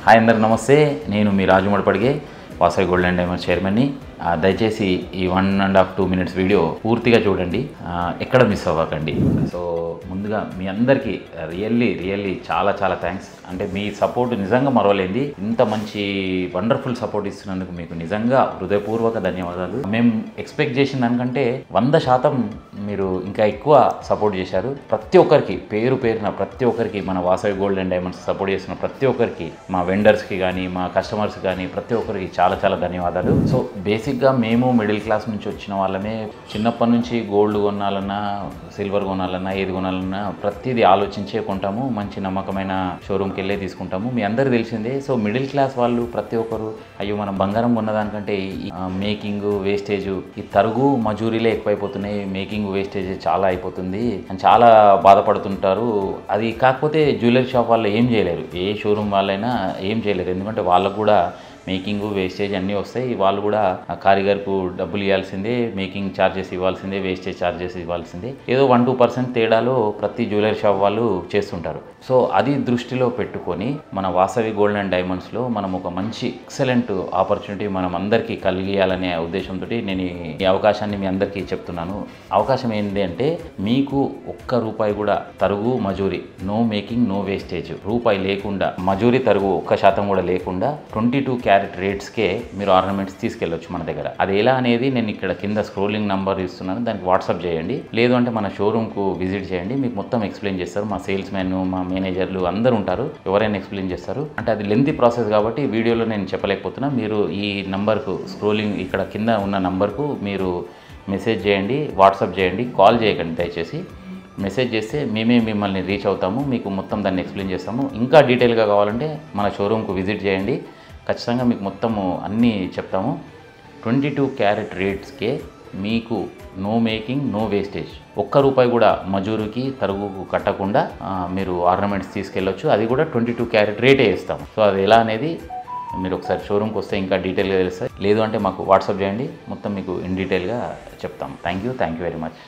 Hi అందరు నమస్తే. నేను మీ రాజు మడపడిగే వాసవి గోల్డ్ అండ్ డైమండ్స్ చైర్మన్ని. దయచేసి ఈ 1.5 2 minutes వీడియో పూర్తిగా చూడండి, ఎక్కడ మిస్ అవ్వకండి. సో ముందుగా మీ అందరికీ రియల్లీ చాలా థ్యాంక్స్. అంటే మీ సపోర్ట్ నిజంగా మరవలేంది. ఇంత మంచి వండర్ఫుల్ సపోర్ట్ ఇస్తున్నందుకు మీకు నిజంగా హృదయపూర్వక ధన్యవాదాలు. మేము ఎక్స్పెక్ట్ చేసిన దానికంటే 100% మీరు ఇంకా ఎక్కువ సపోర్ట్ చేశారు. ప్రతి ఒక్కరికి పేరున ప్రతి ఒక్కరికి మన Vasavi gold and diamonds support చేస్తున్న ప్రతి ఒక్కరికి, మా వెండర్స్కి కానీ మా కస్టమర్స్ కానీ ప్రతి ఒక్కరికి చాలా ధన్యవాదాలు. సో బేసిక్గా మేము మిడిల్ క్లాస్ నుంచి వచ్చిన వాళ్ళమే. చిన్నప్పటి నుంచి గోల్డ్ కొనాలన్నా సిల్వర్ కొనాలన్నా ఏది కొనాలన్నా ప్రతిదీ ఆలోచించే కొంటాము. మంచి నమ్మకమైన షోరూమ్కి వెళ్ళే తీసుకుంటాము. మీ అందరికీ తెలిసిందే. సో మిడిల్ క్లాస్ వాళ్ళు ప్రతి ఒక్కరు అయ్యో మనం బంగారం కొన్నదానికంటే మేకింగ్ వేస్టేజ్, ఈ తరుగు మజూరీలే ఎక్కువైపోతున్నాయి, మేకింగ్ వేస్టేజ్ చాలా అయిపోతుంది అని చాలా బాధపడుతుంటారు. అది కాకపోతే జ్యువెలరీ షాప్ వాళ్ళు ఏం చేయలేరు, ఏ షోరూమ్ వాళ్ళైనా ఏం చేయలేరు. ఎందుకంటే వాళ్ళకు కూడా మేకింగ్ వేస్టేజ్ అన్నీ వస్తాయి. వాళ్ళు కూడా కారిగర్కు డబ్బులు ఇవ్వాల్సిందే, మేకింగ్ ఛార్జెస్ ఇవ్వాల్సిందే, వేస్టేజ్ ఛార్జెస్ ఇవ్వాల్సిందే. ఏదో 1-2% తేడాలో ప్రతి జ్యువెలరీ షాప్ వాళ్ళు చేస్తుంటారు. సో అది దృష్టిలో పెట్టుకొని మన వాసవి గోల్డ్ అండ్ డైమండ్స్లో మనం ఒక మంచి ఎక్సలెంట్ ఆపర్చునిటీ మనం అందరికీ కలిగియాలనే ఉద్దేశంతో నేను ఈ అవకాశాన్ని మీ అందరికీ చెప్తున్నాను. అవకాశం ఏంటి అంటే మీకు ₹1 కూడా తరుగు మజూరీ, నో మేకింగ్ నో వేస్టేజ్, రూపాయి లేకుండా, మజూరీ తరుగు 1% కూడా లేకుండా 22 క్యారెట్ రేట్స్కే మీరు ఆర్నమెంట్స్ తీసుకెళ్ళొచ్చు మన దగ్గర. అది ఎలా అనేది నేను ఇక్కడ కింద స్క్రోలింగ్ నంబర్ ఇస్తున్నాను, దానికి వాట్సాప్ చేయండి. లేదు అంటే మన షోరూమ్కు విజిట్ చేయండి, మీకు మొత్తం ఎక్స్ప్లెయిన్ చేస్తారు. మా సేల్స్ మెన్, మా మేనేజర్లు అందరూ ఉంటారు, ఎవరైనా ఎక్స్ప్లెయిన్ చేస్తారు. అంటే అది లెంతీ ప్రాసెస్ కాబట్టి వీడియోలో నేను చెప్పలేకపోతున్నా. మీరు ఈ నంబర్కు స్క్రోలింగ్ ఇక్కడ కింద ఉన్న నంబర్కు మీరు మెసేజ్ చేయండి, వాట్సాప్ చేయండి, కాల్ చేయకండి దయచేసి. మెసేజ్ చేస్తే మేమే మిమ్మల్ని రీచ్ అవుతాము, మీకు మొత్తం దాన్ని ఎక్స్ప్లెయిన్ చేస్తాము. ఇంకా డీటెయిల్గా కావాలంటే మన షోరూమ్కు విజిట్ చేయండి, ఖచ్చితంగా మీకు మొత్తము అన్నీ చెప్తాము. 22 క్యారెట్ రేట్స్కే మీకు నో మేకింగ్ నో వేస్టేజ్, ₹1 కూడా మజూరుకి తరుగుకు కట్టకుండా మీరు ఆర్నమెంట్స్ తీసుకెళ్ళొచ్చు. అది కూడా 22 క్యారెట్ రేటే ఇస్తాము. సో అది ఎలా అనేది మీరు ఒకసారి షోరూమ్కి వస్తే ఇంకా డీటెయిల్గా తెలుస్తుంది. లేదు అంటే మాకు వాట్సాప్ చేయండి, మొత్తం మీకు ఇన్ డీటెయిల్గా చెప్తాం. Thank you very much.